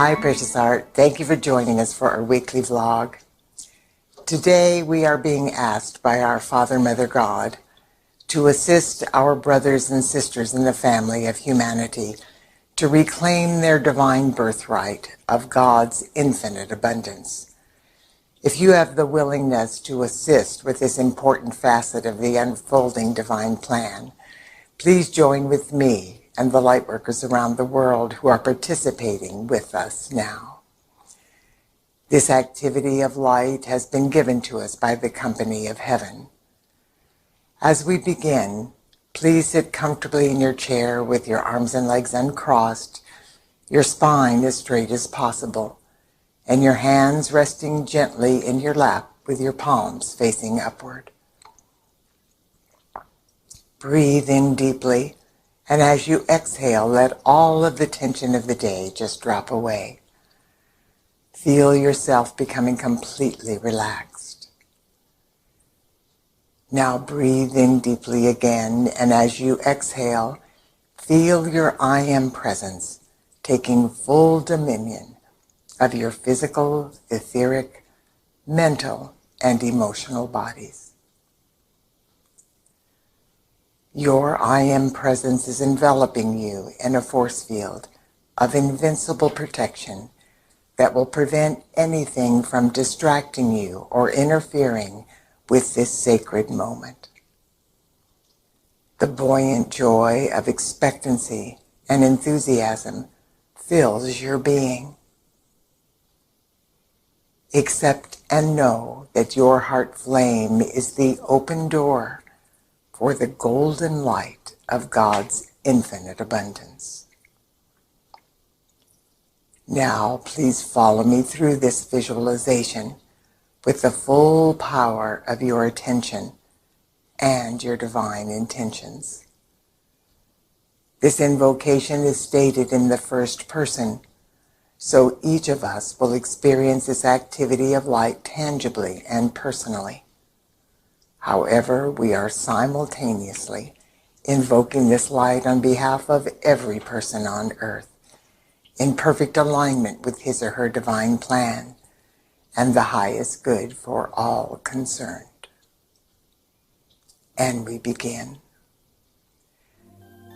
Hi, Precious Heart. Thank you for joining us for our weekly vlog. Today we are being asked by our Father, Mother, God to assist our brothers and sisters in the family of humanity to reclaim their divine birthright of God's infinite abundance. If you have the willingness to assist with this important facet of the unfolding divine plan, please join with me and the lightworkers around the world who are participating with us now. This activity of light has been given to us by the company of heaven. As we begin, please sit comfortably in your chair with your arms and legs uncrossed, your spine as straight as possible, and your hands resting gently in your lap with your palms facing upward. Breathe in deeply, and as you exhale, let all of the tension of the day just drop away. Feel yourself becoming completely relaxed. Now breathe in deeply again, and as you exhale, feel your I Am presence taking full dominion of your physical, etheric, mental, and emotional bodies. Your I Am presence is enveloping you in a force field of invincible protection that will prevent anything from distracting you or interfering with this sacred moment. The buoyant joy of expectancy and enthusiasm fills your being. Accept and know that your heart flame is the open door for the golden light of God's infinite abundance. Now, please follow me through this visualization with the full power of your attention and your divine intentions. This invocation is stated in the first person, so each of us will experience this activity of light tangibly and personally. However, we are simultaneously invoking this light on behalf of every person on earth, in perfect alignment with his or her divine plan and the highest good for all concerned. And we begin.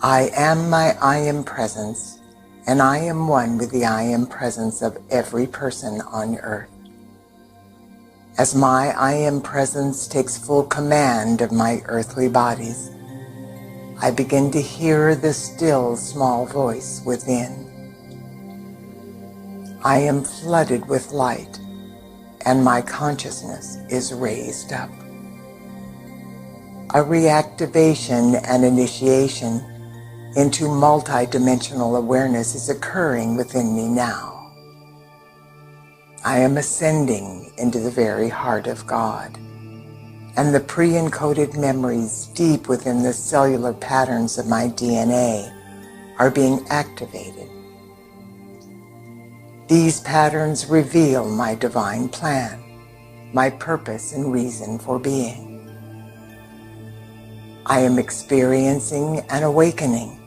I am my I Am presence, and I am one with the I Am presence of every person on earth. As my I Am presence takes full command of my earthly bodies, I begin to hear the still small voice within. I am flooded with light, and my consciousness is raised up. A reactivation and initiation into multidimensional awareness is occurring within me now. I am ascending into the very heart of God, and the pre-encoded memories deep within the cellular patterns of my DNA are being activated. These patterns reveal my divine plan, my purpose and reason for being. I am experiencing an awakening,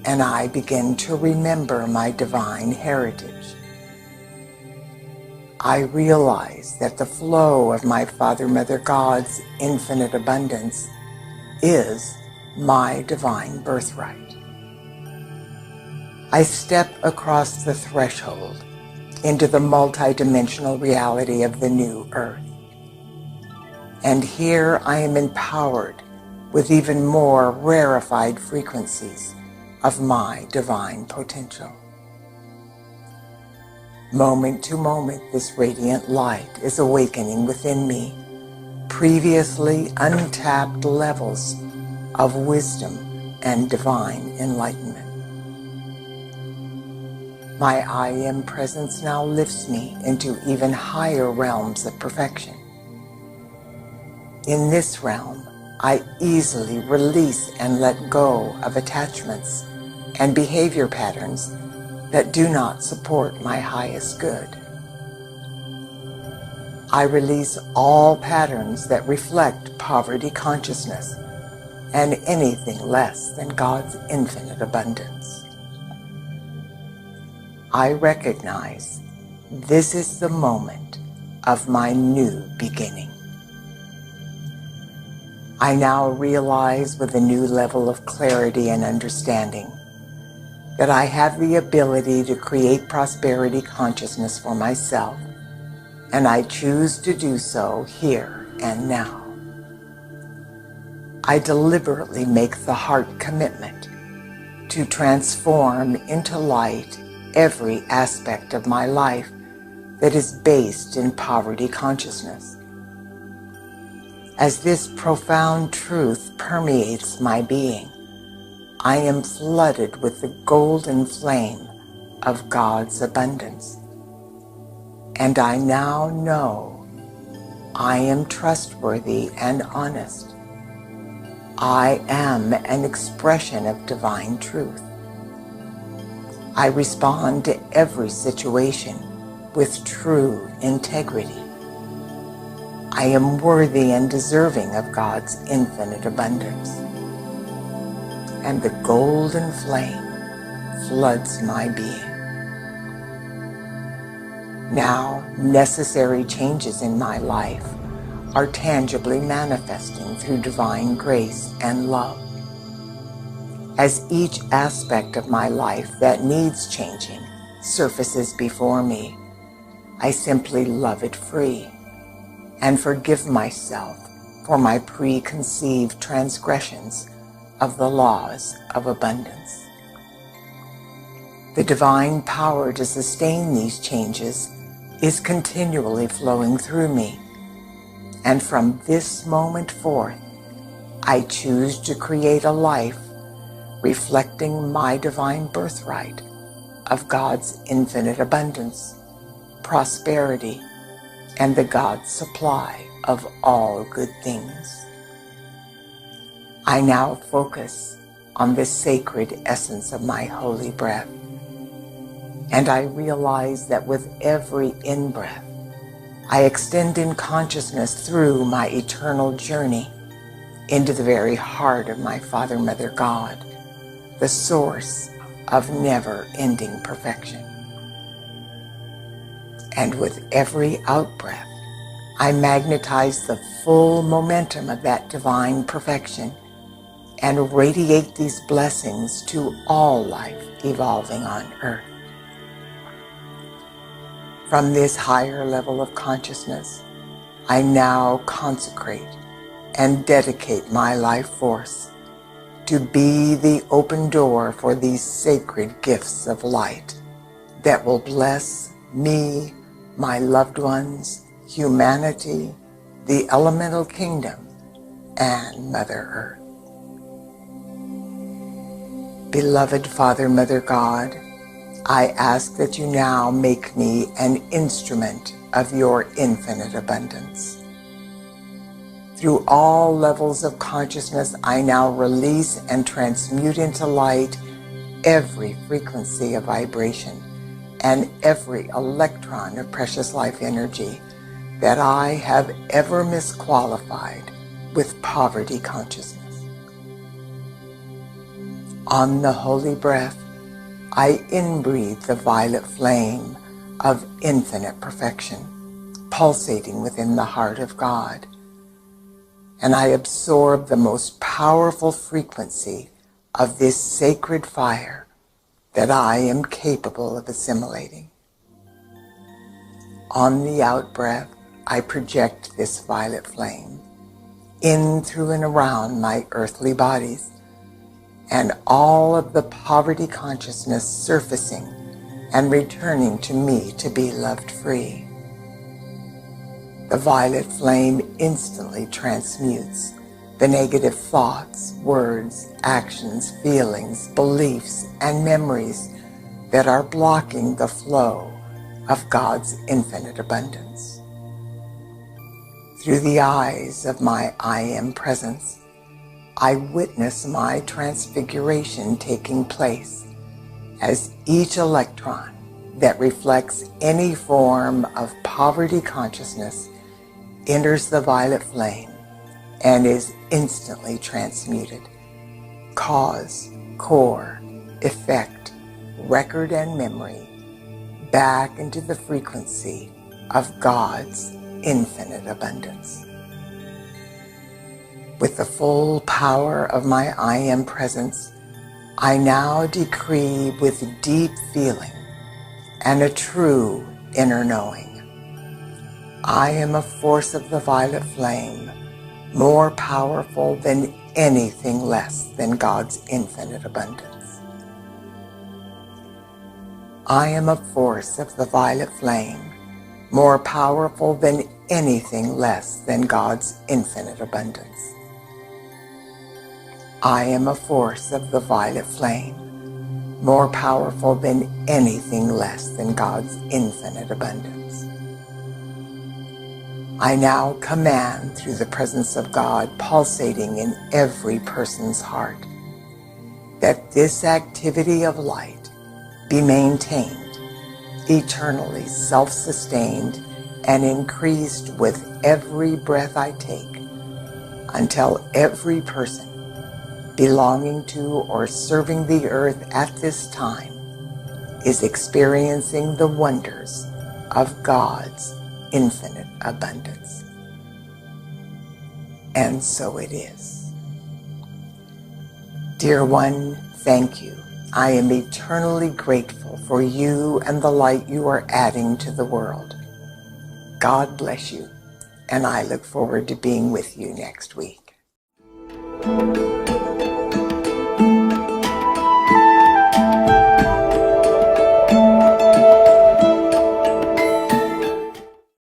and I begin to remember my divine heritage. I realize that the flow of my Father, Mother, God's infinite abundance is my divine birthright. I step across the threshold into the multidimensional reality of the new earth. And here I am empowered with even more rarefied frequencies of my divine potential. Moment to moment, this radiant light is awakening within me previously untapped levels of wisdom and divine enlightenment. My I Am presence now lifts me into even higher realms of perfection. In this realm, I easily release and let go of attachments and behavior patterns that do not support my highest good. I release all patterns that reflect poverty consciousness and anything less than God's infinite abundance. I recognize this is the moment of my new beginning. I now realize with a new level of clarity and understanding that I have the ability to create prosperity consciousness for myself, and I choose to do so here and now. I deliberately make the heart commitment to transform into light every aspect of my life that is based in poverty consciousness. As this profound truth permeates my being, I am flooded with the golden flame of God's abundance. And I now know I am trustworthy and honest. I am an expression of divine truth. I respond to every situation with true integrity. I am worthy and deserving of God's infinite abundance. And the golden flame floods my being. Now, necessary changes in my life are tangibly manifesting through divine grace and love. As each aspect of my life that needs changing surfaces before me, I simply love it free and forgive myself for my preconceived transgressions of the laws of abundance. The divine power to sustain these changes is continually flowing through me, and from this moment forth, I choose to create a life reflecting my divine birthright of God's infinite abundance, prosperity, and the God's supply of all good things. I now focus on the sacred essence of my holy breath, and I realize that with every in-breath, I extend in consciousness through my eternal journey into the very heart of my Father, Mother, God, the source of never-ending perfection. And with every out-breath, I magnetize the full momentum of that divine perfection and radiate these blessings to all life evolving on earth. From this higher level of consciousness, I now consecrate and dedicate my life force to be the open door for these sacred gifts of light that will bless me, my loved ones, humanity, the elemental kingdom, and Mother Earth. Beloved Father, Mother, God, I ask that you now make me an instrument of your infinite abundance. Through all levels of consciousness, I now release and transmute into light every frequency of vibration and every electron of precious life energy that I have ever misqualified with poverty consciousness. On the holy breath, I inbreathe the violet flame of infinite perfection, pulsating within the heart of God, and I absorb the most powerful frequency of this sacred fire that I am capable of assimilating. On the out-breath, I project this violet flame in, through, and around my earthly bodies, and all of the poverty consciousness surfacing and returning to me to be loved free. The violet flame instantly transmutes the negative thoughts, words, actions, feelings, beliefs, and memories that are blocking the flow of God's infinite abundance. Through the eyes of my I Am presence, I witness my transfiguration taking place as each electron that reflects any form of poverty consciousness enters the violet flame and is instantly transmuted. Cause, core, effect, record, and memory back into the frequency of God's infinite abundance. With the full power of my I Am presence, I now decree with deep feeling and a true inner knowing, I am a force of the violet flame, more powerful than anything less than God's infinite abundance. I am a force of the violet flame, more powerful than anything less than God's infinite abundance. I am a force of the violet flame, more powerful than anything less than God's infinite abundance. I now command through the presence of God pulsating in every person's heart that this activity of light be maintained, eternally self-sustained and increased with every breath I take until every person belonging to or serving the earth at this time is experiencing the wonders of God's infinite abundance. And so it is. Dear one, thank you. I am eternally grateful for you and the light you are adding to the world. God bless you, and I look forward to being with you next week.